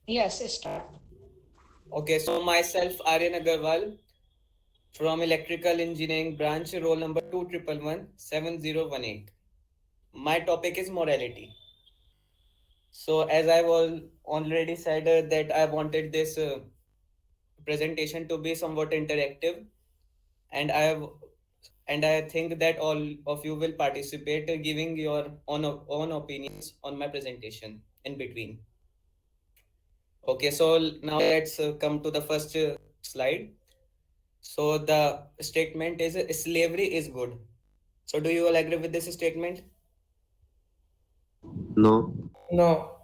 Yes, start. Okay, so myself, Aryan Agarwal, from Electrical Engineering Branch, roll number 2111718. My topic is morality. So, as I was already said, that I wanted this presentation to be somewhat interactive, and I think that all of you will participate, giving your own opinions on my presentation in between. Okay, so now let's come to the first slide. So the statement is slavery is good. So do you all agree with this statement? No. No.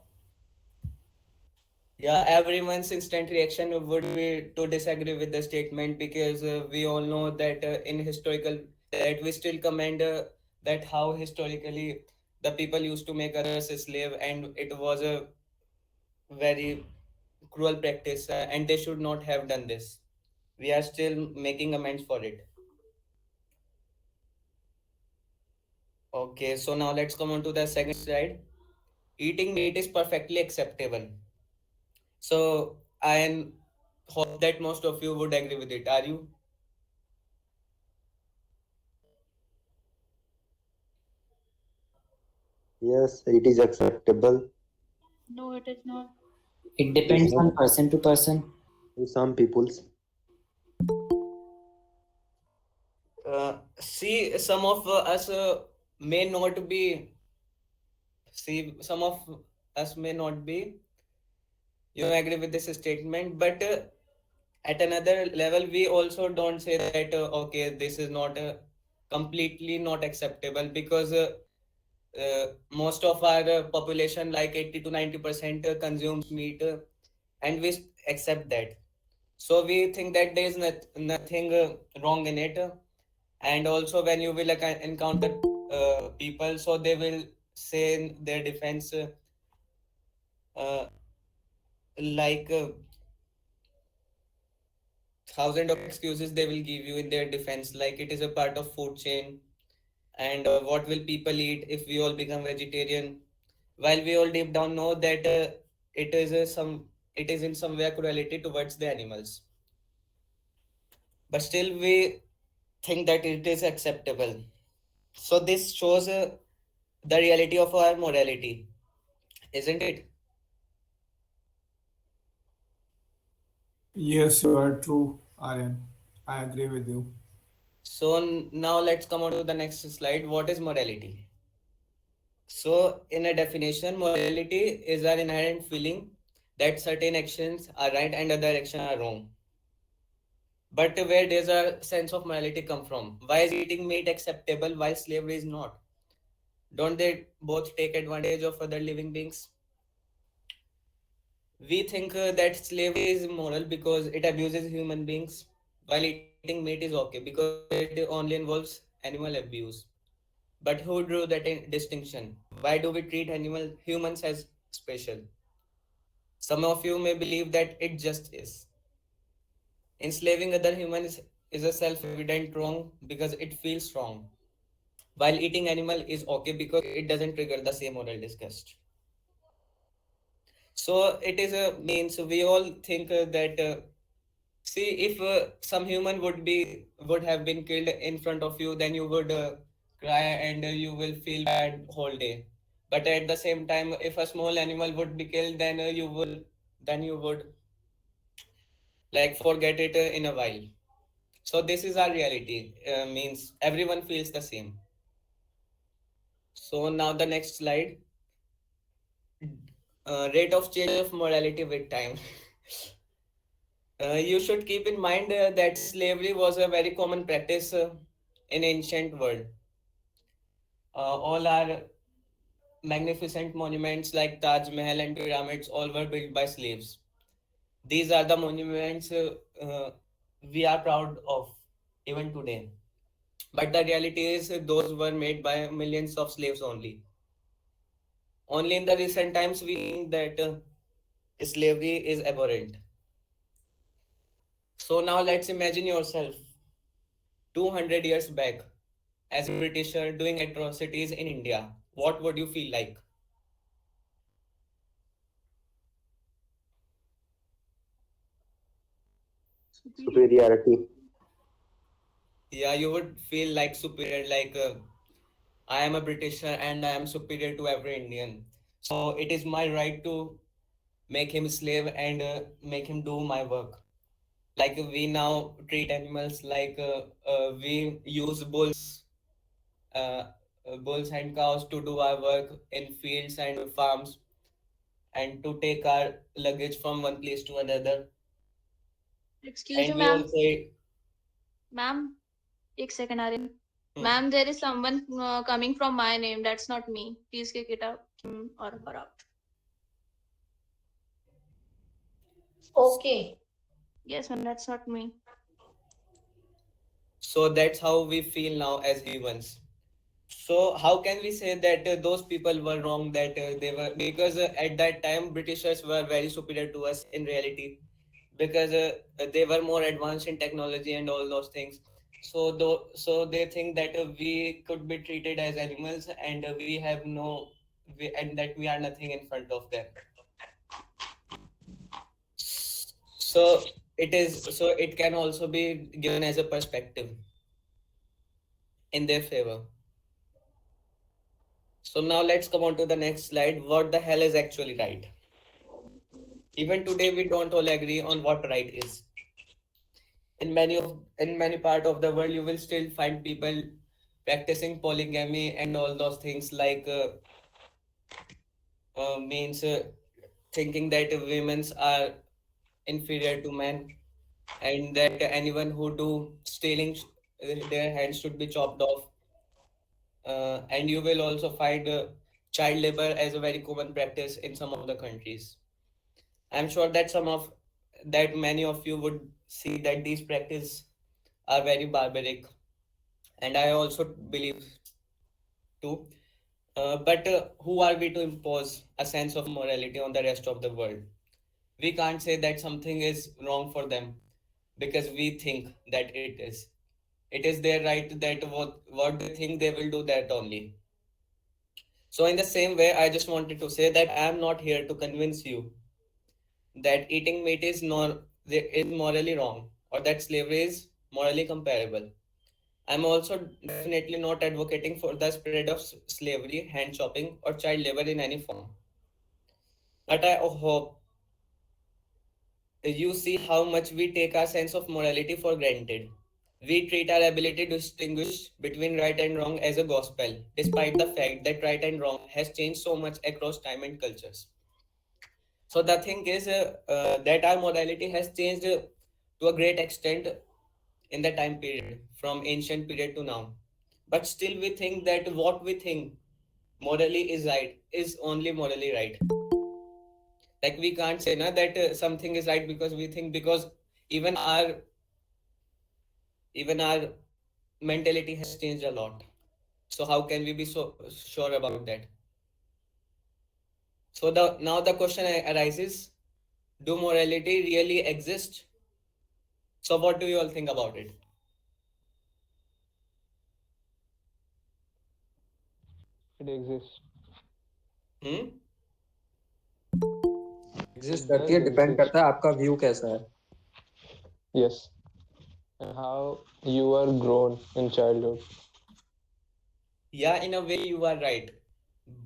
Yeah, everyone's instant reaction would be to disagree with the statement because we all know that in historical that we still commend that how historically the people used to make others a slave, and it was a very cruel practice, and they should not have done this. We are still making amends for it. Okay, so now let's come on to the second slide. Eating meat is perfectly acceptable. So I hope that most of you would agree with it. Are you? Yes, it is acceptable No, it is not. It to depends some on person to person. peoples. See, some of us may not be. See, some of us may not be. Agree with this statement, but at another level, we also don't say that okay, this is not completely not acceptable because most of our population, like 80 to 90%, consumes meat, and we accept that. So we think that there is nothing wrong in it. And also, when you will encounter people, so they will say in their defense, uh, like thousand of excuses they will give you in their defense, like it is a part of food chain, and what will people eat if we all become vegetarian, while we all deep down know that it is it is in some way cruelty towards the animals, but still we think that it is acceptable. So this shows the reality of our morality, isn't it? Yes, you are true, Aryan. I agree with you. So now let's come on to the next slide. What is morality? So in a definition, morality is our inherent feeling that certain actions are right and other actions are wrong. But where does our sense of morality come from? Why is eating meat acceptable while slavery is not? Don't they both take advantage of other living beings? We think that slavery is immoral because it abuses human beings, while eating meat is okay because it only involves animal abuse. But who drew that distinction? Why do we treat humans as special? Some of you may believe that it just is. Enslaving other humans is a self-evident wrong because it feels wrong, while eating animal is okay because it doesn't trigger the same moral disgust. So it is a means we all think that see, if some human would have been killed in front of you, then you would cry and you will feel bad whole day. But at the same time, if a small animal would be killed, then you would like forget it in a while. So this is our reality. Means everyone feels the same. So now the next slide. Rate of change of morality with time. You should keep in mind that slavery was a very common practice in ancient world. All our magnificent monuments like Taj Mahal and pyramids all were built by slaves. These are the monuments we are proud of even today. But the reality is those were made by millions of slaves only. Only in the recent times we think that slavery is abhorrent. So now let's imagine yourself 200 years back as a Britisher doing atrocities in India. What would you feel like? Superiority. superiority. Yeah, you would feel like superior, like I am a Britisher and I am superior to every Indian. So it is my right to make him slave and make him do my work. Like we now treat animals like we use uh, bulls and cows to do our work in fields and farms and to take our luggage from one place to another. Excuse me, And we ma'am. also, Ma'am, एक second, Aryan. hmm, Ma'am, there is someone coming from my name. That's not me. Please kick it out or her out. Okay. Yes, ma'am, that's not me. so that's how we feel now as humans. So how can we say that those people were wrong, that they were, because at that time Britishers were very superior to us in reality, because they were more advanced in technology and all those things. So they think that we could be treated as animals and we have no, and that we are nothing in front of them. So it can also be given as a perspective in their favor. So now let's come on to the next slide. What the hell is actually right? Even today, we don't all agree on what right is. In many part of the world, you will still find people practicing polygamy and all those things, like means thinking that women's are inferior to men, and that anyone who do stealing, their hands should be chopped off. And you will also find child labor as a very common practice in some of the countries. I'm sure that many of you would see that these practices are very barbaric, and I also believe too. But who are we to impose a sense of morality on the rest of the world? We can't say that something is wrong for them because we think that it is. It is their right that what they think they will do that only. So in the same way, I just wanted to say that I am not here to convince you that eating meat is morally wrong or that slavery is morally comparable. I'm also definitely not advocating for the spread of slavery, hand chopping, or child labor in any form. But I hope you see how much we take our sense of morality for granted. We treat our ability to distinguish between right and wrong as a gospel, despite the fact that right and wrong has changed so much across time and cultures. So the thing is that our morality has changed to a great extent in the time period, from ancient period to now. But still, we think that what we think morally is right is only morally right. Like we can't say na, that something is right because we think, because even our even our mentality has changed a lot. So how can we be so sure about that? So now the question arises: do morality really exist? So what do you all think about it? It exists. Hmm? Exist It करती does है, depend exist. करता है आपका view कैसा है. Yes. And how you are grown in childhood. Yeah, in a way you are right.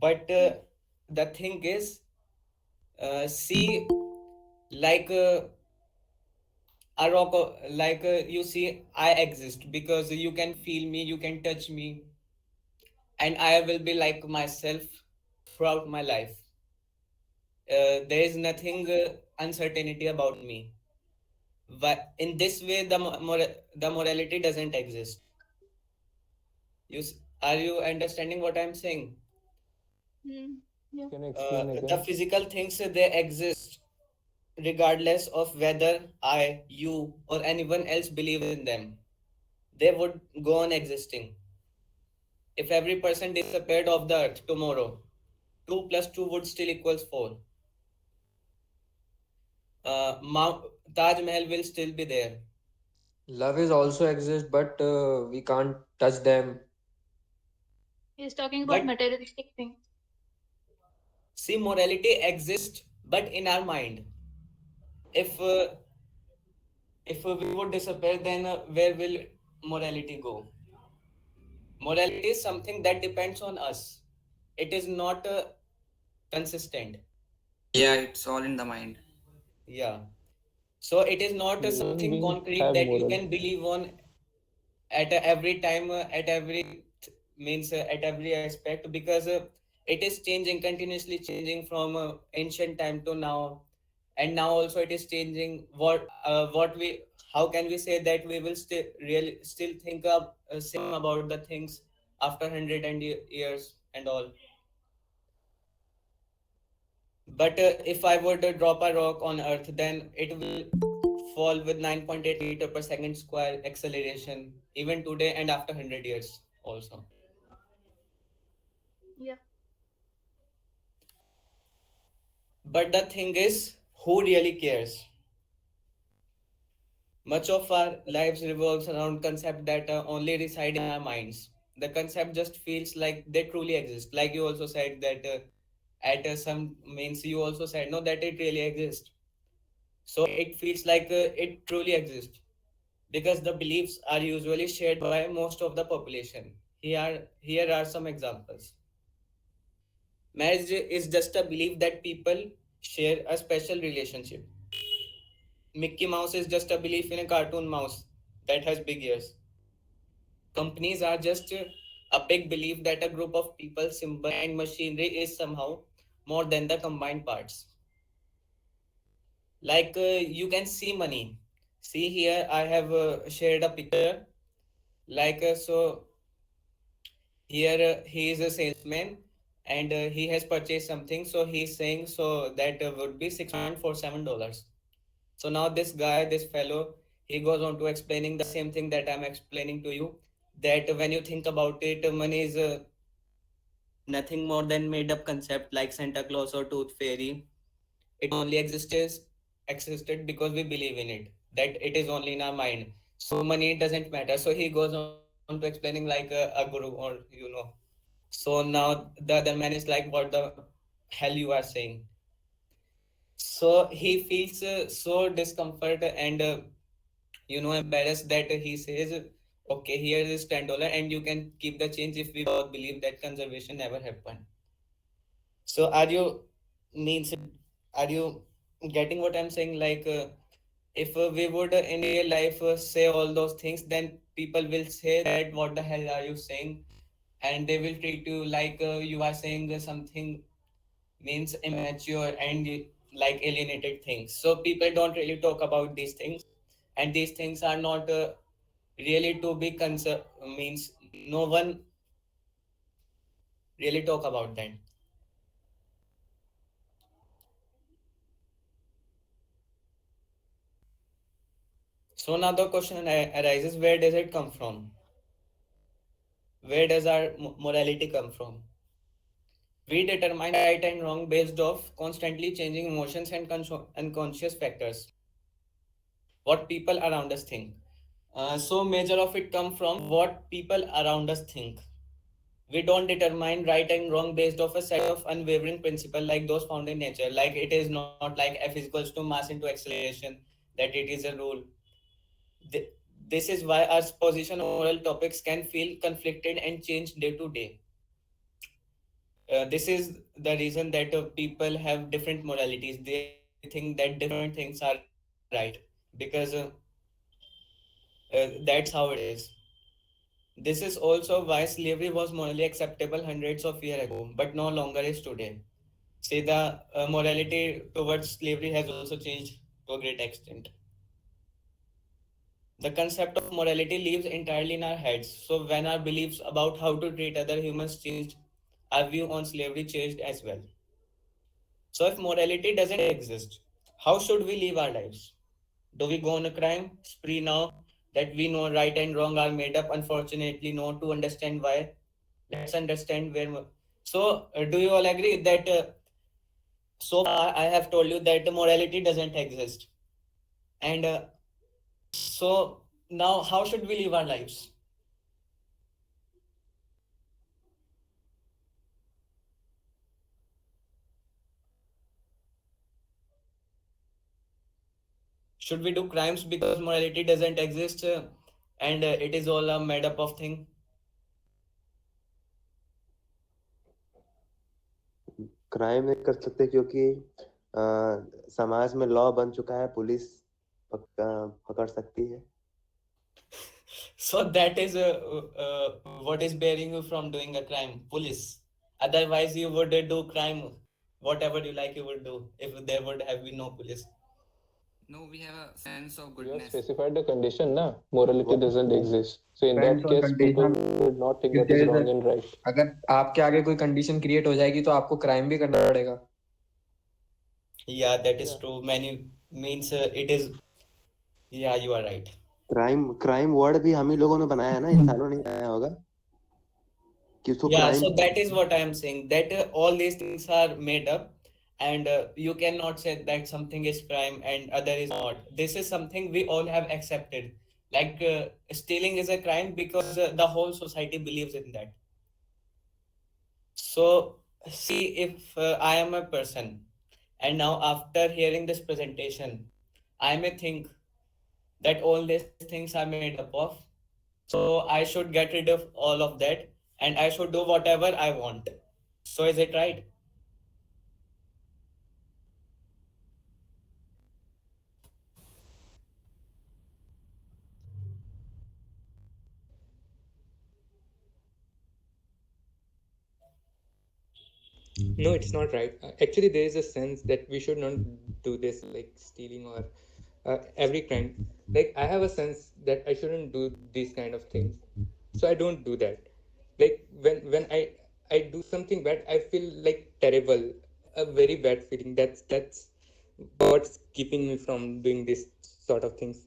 But the thing is, see, like a rock, like you see, I exist because you can feel me, you can touch me, and I will be like myself throughout my life. There is nothing uncertainty about me. But in this way, the morality doesn't exist. Are you understanding what I'm saying? Hmm. Yeah. Can you explain The again? physical things they exist regardless of whether I, you, or anyone else believe in them. They would go on existing. If every person disappeared off the earth tomorrow, 2 plus 2 would still equals 4. Mount Taj Mahal will still be there. Love is also exist, but we can't touch them. He's talking about But materialistic things. see, morality exists, but in our mind. If if we would disappear, then where will morality go? Morality is something that depends on us. It is not consistent. Yeah, it's all in the mind. Yeah. So it is not Human something beings concrete have that you moral. can believe on at every time, at every means at every aspect, because it is changing, continuously changing from ancient time to now, and now also it is changing. What we how can we say that we will still think of same about the things after 100 and years and all? But if I would drop a rock on Earth, then it will fall with 9.8 meter per second square acceleration, even today and after 100 years also. Yeah. But the thing is, who really cares? Much of our lives revolves around concepts that only reside in our minds. The concept just feels like they truly exist. Like you also said that at some means you also said no that it really exists. So it feels like it truly exists because the beliefs are usually shared by most of the population. Here are some examples. Marriage is just a belief that people share a special relationship. Mickey Mouse is just a belief in a cartoon mouse that has big ears. Companies are just a big belief that a group of people, symbol, and machinery is somehow more than the combined parts. Like you can see money. See here, I have shared a picture. Like so, here he is a salesman and he has purchased something. So he's saying so that would be $6.47. So now this guy, this fellow, he goes on to explaining the same thing that I'm explaining to you. That when you think about it, money is nothing more than made up concept like Santa Claus or Tooth Fairy. It only existed because we believe in it. That it is only in our mind. So money doesn't matter. So he goes on to explaining like a guru or So now the other man is like, what the hell you are saying? So he feels so discomfort and embarrassed that he says, okay, here is $10 and you can keep the change if we both believe that conservation never happened. So means are you getting what I'm saying? Like if we would in real life say all those things, then people will say that what the hell are you saying, and they will treat you like you are saying something means immature and like alienated things. So people don't really talk about these things, and these things are not really to be means no one really talk about that. So now the question arises, where does it come from? Where does our morality come from? We determine right and wrong based off constantly changing emotions and unconscious factors, what people around us think. So major of it come from what people around us think. We don't determine right and wrong based off a set of unwavering principle like those found in nature. Like it is not like F is equals to mass into acceleration, that it is a rule. This is why our position on moral topics can feel conflicted and change day to day. This is the reason that people have different moralities. They think that different things are right because that's how it is. This is also why slavery was morally acceptable hundreds of years ago, but no longer is today. See, the morality towards slavery has also changed to a great extent. The concept of morality lives entirely in our heads. So when our beliefs about how to treat other humans changed, our view on slavery changed as well. So if morality doesn't exist, how should we live our lives? Do we go on a crime spree now that we know right and wrong are made up? Unfortunately, no. To understand why, let's understand where. So, do you all agree that so far I have told you that morality doesn't exist, and so now how should we live our lives? should we do crimes because morality doesn't exist and it is all a made up of thing? Crime नहीं कर सकते क्योंकि समाज में law बन चुका है, police पकड़ सकती है. So that is what is bearing you from doing a crime? Police. Otherwise you would do crime whatever you like, you would do if there would have been no police. No, we have a sense of You have goodness. specified the condition, na? Morality doesn't exist. So in Depends that on case, people condition. would not think If what is there is wrong a- and right. अगर आपके आगे कोई condition create हो जाएगी तो आपको crime भी करना पड़ेगा. Yeah, that is Yeah. true. Many means it is. Yeah, you are right. Crime word भी हम ही लोगों ने बनाया है ना, इंसानों ने बनाया होगा कि उसको Yeah, crime. so that is what I am saying, that all these things are made up and you cannot say that something is crime and other is not. This is something we all have accepted. Like stealing is a crime because the whole society believes in that. So see, if I am a person and now after hearing this presentation, I may think that all these things are made up of. So I should get rid of all of that and I should do whatever I want. So is it right? No, it's not right. Actually, there is a sense that we should not do this, like stealing or every crime. Like I have a sense that I shouldn't do these kind of things, so I don't do that. Like when I do something bad, I feel like terrible, a very bad feeling. That's what's keeping me from doing this sort of things.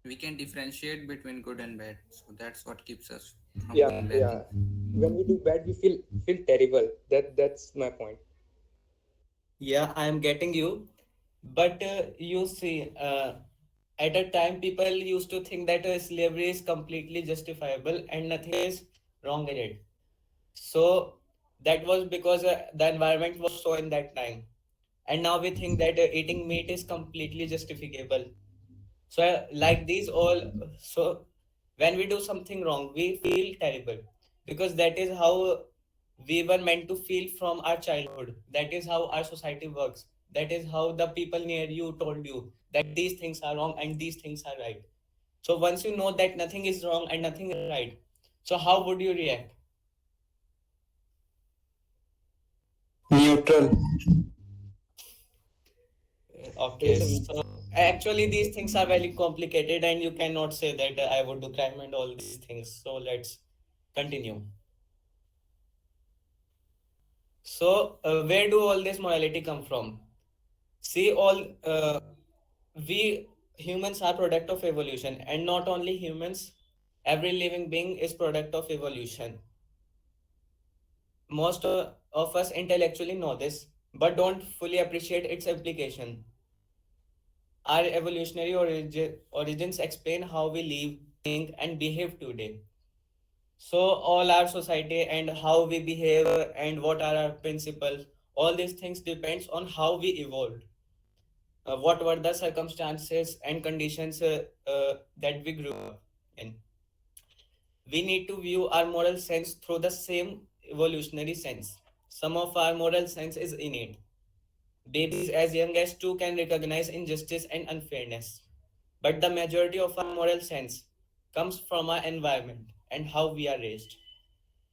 We can differentiate between good and bad, so that's what keeps us from Yeah, doing bad yeah. things. When we do bad, we feel terrible. That's my point. Yeah, I am getting you. But you see, at a time, people used to think that slavery is completely justifiable and nothing is wrong in it. So that was because the environment was so in that time. And now we think that eating meat is completely justifiable. So like these all, so when we do something wrong, we feel terrible because that is how we were meant to feel from our childhood. That is how our society works. That is how the people near you told you that these things are wrong and these things are right. So once you know that nothing is wrong and nothing is right, so how would you react? Neutral. Okay, so actually these things are very complicated and you cannot say that I would do crime and all these things. So let's continue. So where do all this morality come from? See, all we humans are product of evolution, and not only humans, every living being is product of evolution. Most of us intellectually know this, but don't fully appreciate its application. Our evolutionary origins explain how we live, think, and behave today. So all our society and how we behave and what are our principles, all these things depends on how we evolved. What were the circumstances and conditions that we grew up in. We need to view our moral sense through the same evolutionary sense. Some of our moral sense is innate. Babies as young as 2 can recognize injustice and unfairness. But the majority of our moral sense comes from our environment and how we are raised.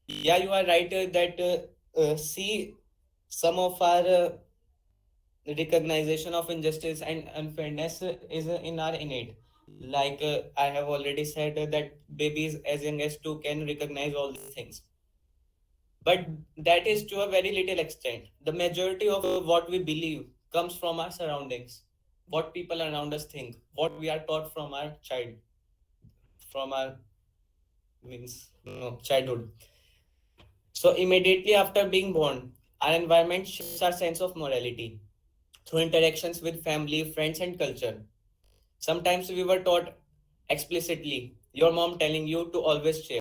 Yeah, you are right that see, some of our recognition of injustice and unfairness is in our innate. Like I have already said that babies as young as 2 can recognize all these things. But that is to a very little extent. The majority of what we believe comes from our surroundings, what people around us think, what we are taught from our from our means no, childhood. So immediately after being born, our environment shapes our sense of morality through interactions with family, friends, and culture. Sometimes we were taught explicitly, your mom telling you to always share.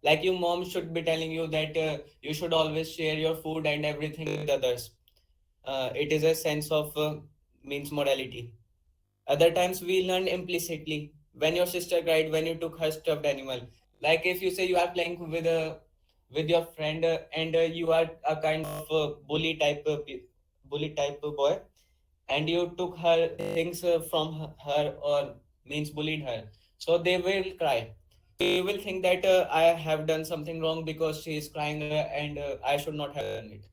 Like your mom should be telling you that you should always share your food and everything with others. It is a sense of means morality. Other times we learn implicitly. When your sister cried when you took her stuffed animal, like if you say you are playing with your friend and you are a kind of bully type of boy, and you took her things from her or means bullied her, so they will cry. You will think that I have done something wrong because she is crying and I should not have done it.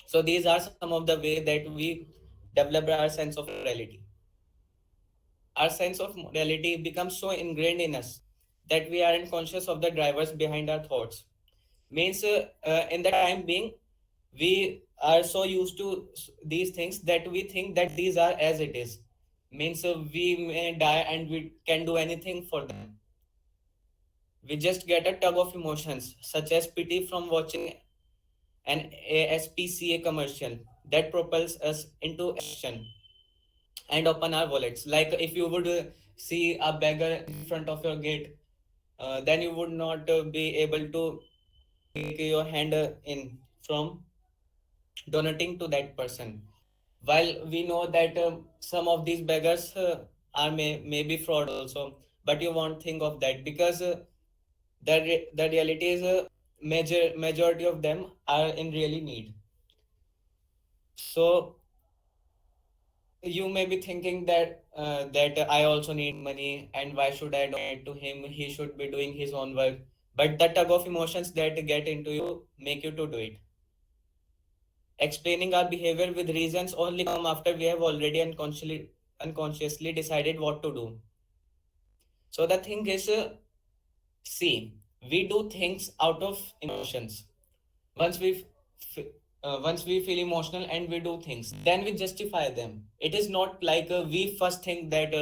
So these are some of the way that we develop our sense of morality. Our sense of morality becomes so ingrained in us that we aren't conscious of the drivers behind our thoughts. Means in the time being, we are so used to these things that we think that these are as it is. Means we may die and we can do anything for them. We just get a tug of emotions, such as pity from watching an ASPCA commercial that propels us into action and open our wallets. Like if you would see a beggar in front of your gate, then you would not be able to take your hand in from donating to that person. While we know that some of these beggars are maybe fraud also, but you won't think of that because the reality is majority of them are in really need. So you may be thinking that I also need money, and why should I donate to him? He should be doing his own work. But the tug of emotions that get into you make you to do it. Explaining our behavior with reasons only come after we have already unconsciously decided what to do. So the thing is, see, we do things out of emotions. Once f- once we feel emotional and we do things, then we justify them. It is not like we first think that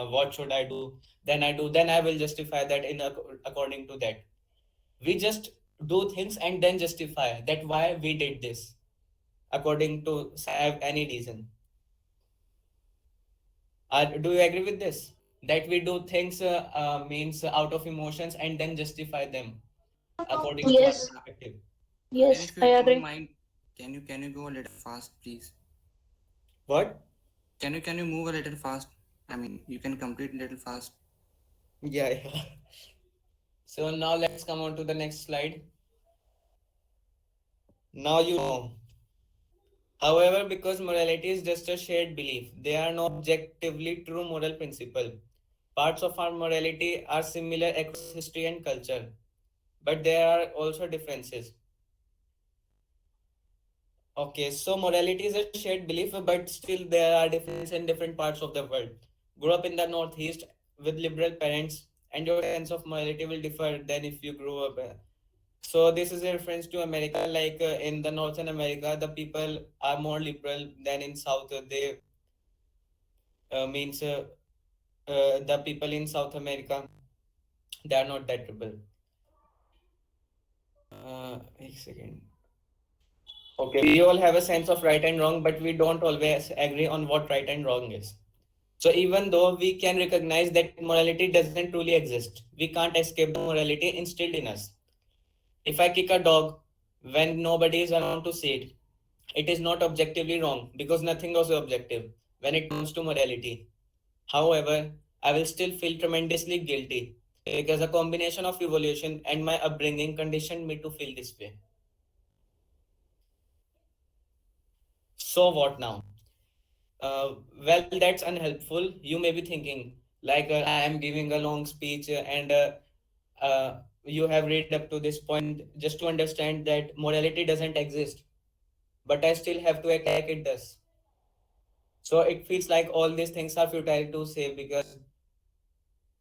what should I do, then I will justify that according to that. We just do things and then justify that why we did this according to any reason. Do you agree with this? That we do things means out of emotions and then justify them according to our Yes, perspective. Aryan, yes, if I you don't agree. mind, can you go a little fast, please? What? Can you move a little fast? I mean, you can complete a little fast. Yeah, yeah. So now let's come on to the next slide. Now you know. However, because morality is just a shared belief, they are no objectively true moral principle. Parts of our morality are similar across history and culture, but there are also differences. Okay, so morality is a shared belief, but still there are differences in different parts of the world. Grow up in the Northeast with liberal parents, and your sense of morality will differ than if you grew up. So this is a reference to America. Like in the Northern America, the people are more liberal than in South. They means the people in South America, they are not that liberal. A second. Okay, we all have a sense of right and wrong, but we don't always agree on what right and wrong is. So even though we can recognize that morality doesn't truly exist, we can't escape the morality instilled in us. If I kick a dog when nobody is around to see it, it is not objectively wrong because nothing was objective when it comes to morality. However, I will still feel tremendously guilty because a combination of evolution and my upbringing conditioned me to feel this way. So what now? Well, that's unhelpful. You may be thinking, like, I am giving a long speech you have read up to this point just to understand that morality doesn't exist, but I still have to act like it does. So it feels like all these things are futile to say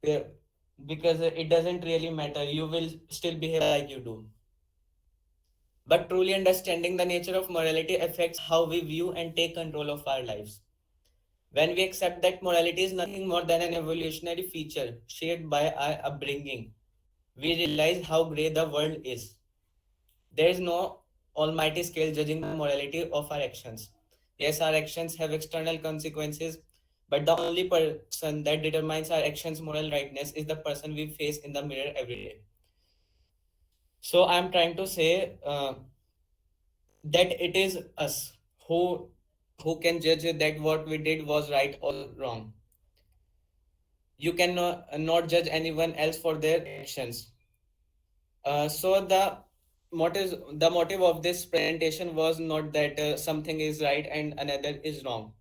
uh, because it doesn't really matter. You will still behave like you do. But truly understanding the nature of morality affects how we view and take control of our lives. When we accept that morality is nothing more than an evolutionary feature shaped by our upbringing, we realize how grey the world is. There is no almighty scale judging the morality of our actions. Yes, our actions have external consequences, but the only person that determines our actions' moral rightness is the person we face in the mirror every day. So I'm trying to say that it is us who who can judge that what we did was right or wrong. You cannot not judge anyone else for their actions. So the motive of this presentation was not that something is right and another is wrong,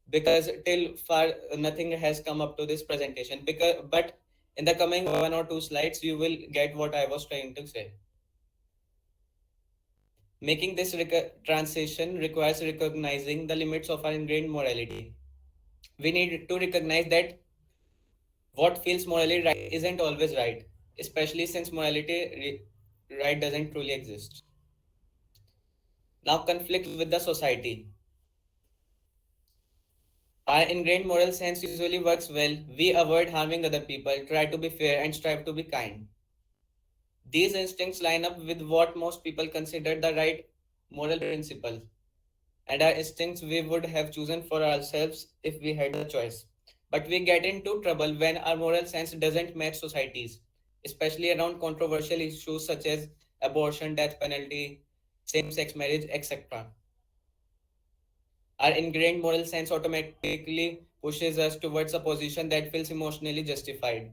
because till far nothing has come up to this presentation. Because but in the coming 1 or 2 slides, you will get what I was trying to say. Making this transition requires recognizing the limits of our ingrained morality. We need to recognize that what feels morally right isn't always right, especially since right doesn't truly exist. Now, conflict with the society. Our ingrained moral sense usually works well. We avoid harming other people, try to be fair, and strive to be kind. These instincts line up with what most people consider the right moral principle, and are instincts we would have chosen for ourselves if we had the choice. But we get into trouble when our moral sense doesn't match society's, especially around controversial issues such as abortion, death penalty, same sex marriage, etc. Our ingrained moral sense automatically pushes us towards a position that feels emotionally justified.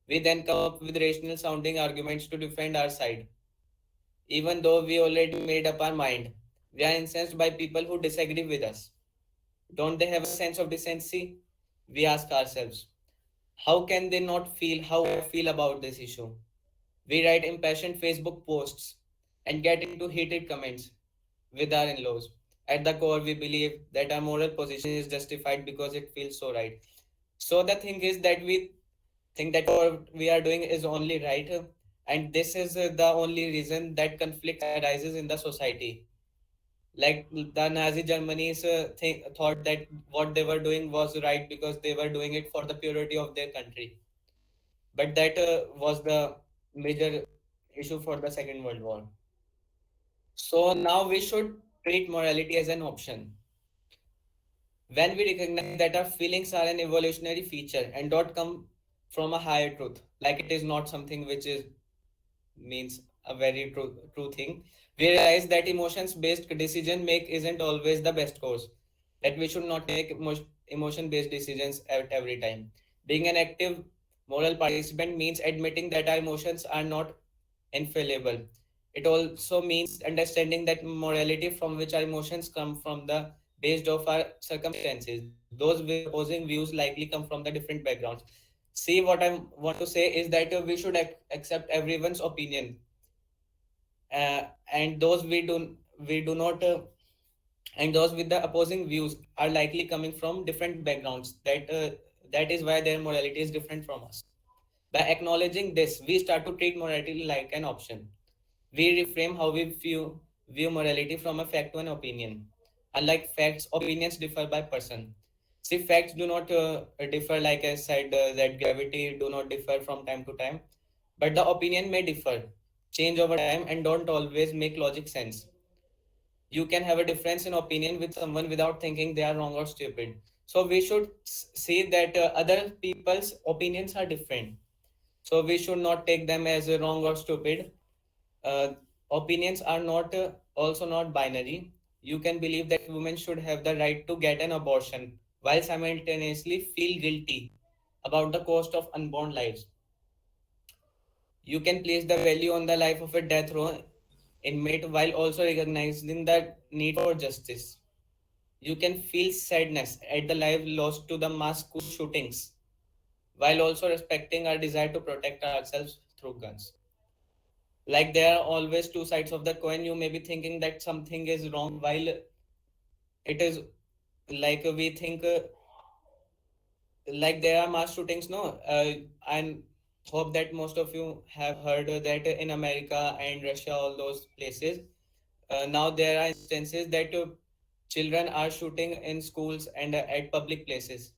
We then come up with rational sounding arguments to defend our side. Even though we already made up our mind, we are incensed by people who disagree with us. Don't they have a sense of decency? We ask ourselves. How can they not feel how I feel about this issue? We write impassioned Facebook posts and get into heated comments with our in laws. At the core, we believe that our moral position is justified because it feels so right. So, the thing is that we think that what we are doing is only right, and this is the only reason that conflict arises in the society. Like the Nazi Germany's thought that what they were doing was right because they were doing it for the purity of their country. But that was the major issue for the Second World War. So now we should treat morality as an option. When we recognize that our feelings are an evolutionary feature and don't come from a higher truth, like it is not something which is means a very true thing, we realize that emotions based decision make isn't always the best course, that we should not take emotion based decisions at every time. Being an active moral participant means admitting that our emotions are not infallible. It also means understanding that morality from which our emotions come from the based of our circumstances. Those with opposing views likely come from the different backgrounds. See, what I want to say is that we should accept everyone's opinion, and those we do not and those with the opposing views are likely coming from different backgrounds. That is why their morality is different from us. By acknowledging this, we start to treat morality like an option. We reframe how we view morality from a fact to an opinion. Unlike facts, opinions differ by person. See, facts do not differ, like I said, that gravity do not differ from time to time, but the opinion may differ, change over time, and don't always make logic sense. You can have a difference in opinion with someone without thinking they are wrong or stupid. So we should see that other people's opinions are different. So we should not take them as wrong or stupid. uh, Opinions are not also not binary. You can believe that women should have the right to get an abortion while simultaneously feel guilty about the cost of unborn lives. You can place the value on the life of a death row inmate while also recognizing the need for justice. You can feel sadness at the life lost to the mass school shootings while also respecting our desire to protect ourselves through guns. Like there are always two sides of the coin. You may be thinking that something is wrong while it is like we think like there are mass shootings, no. And hope that most of you have heard that in America and Russia, all those places, now there are instances that children are shooting in schools and at public places.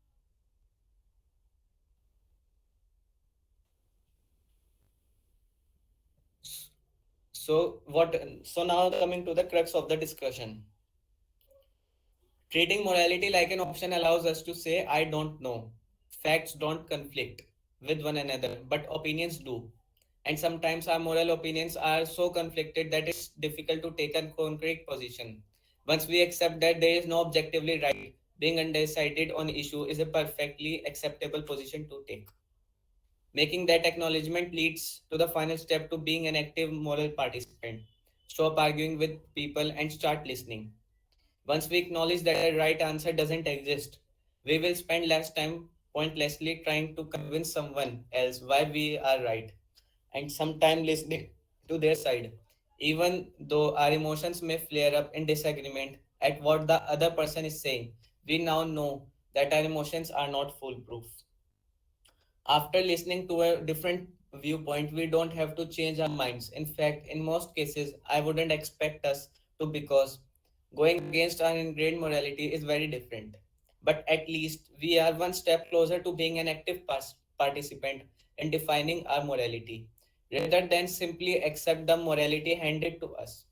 So now coming to the crux of the discussion. Treating morality like an option allows us to say, I don't know. Facts don't conflict with one another, but opinions do. And sometimes our moral opinions are so conflicted that it's difficult to take a concrete position. Once we accept that there is no objectively right, being undecided on issue is a perfectly acceptable position to take. Making that acknowledgement leads to the final step to being an active moral participant. Stop arguing with people and start listening. Once we acknowledge that a right answer doesn't exist, we will spend less time pointlessly trying to convince someone else why we are right and some time listening to their side. Even though our emotions may flare up in disagreement at what the other person is saying, we now know that our emotions are not foolproof. After listening to a different viewpoint, we don't have to change our minds. In fact, in most cases, I wouldn't expect us to because going against our ingrained morality is very different. But at least we are one step closer to being an active participant in defining our morality, rather than simply accept the morality handed to us.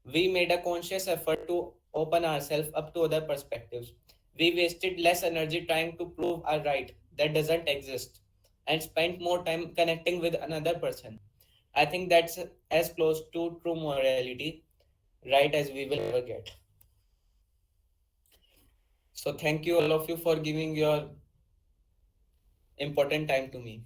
We made a conscious effort to open ourselves up to other perspectives. We wasted less energy trying to prove our right that doesn't exist and spent more time connecting with another person. I think that's as close to true morality, right, as we will ever get. So, thank you all of you for giving your important time to me.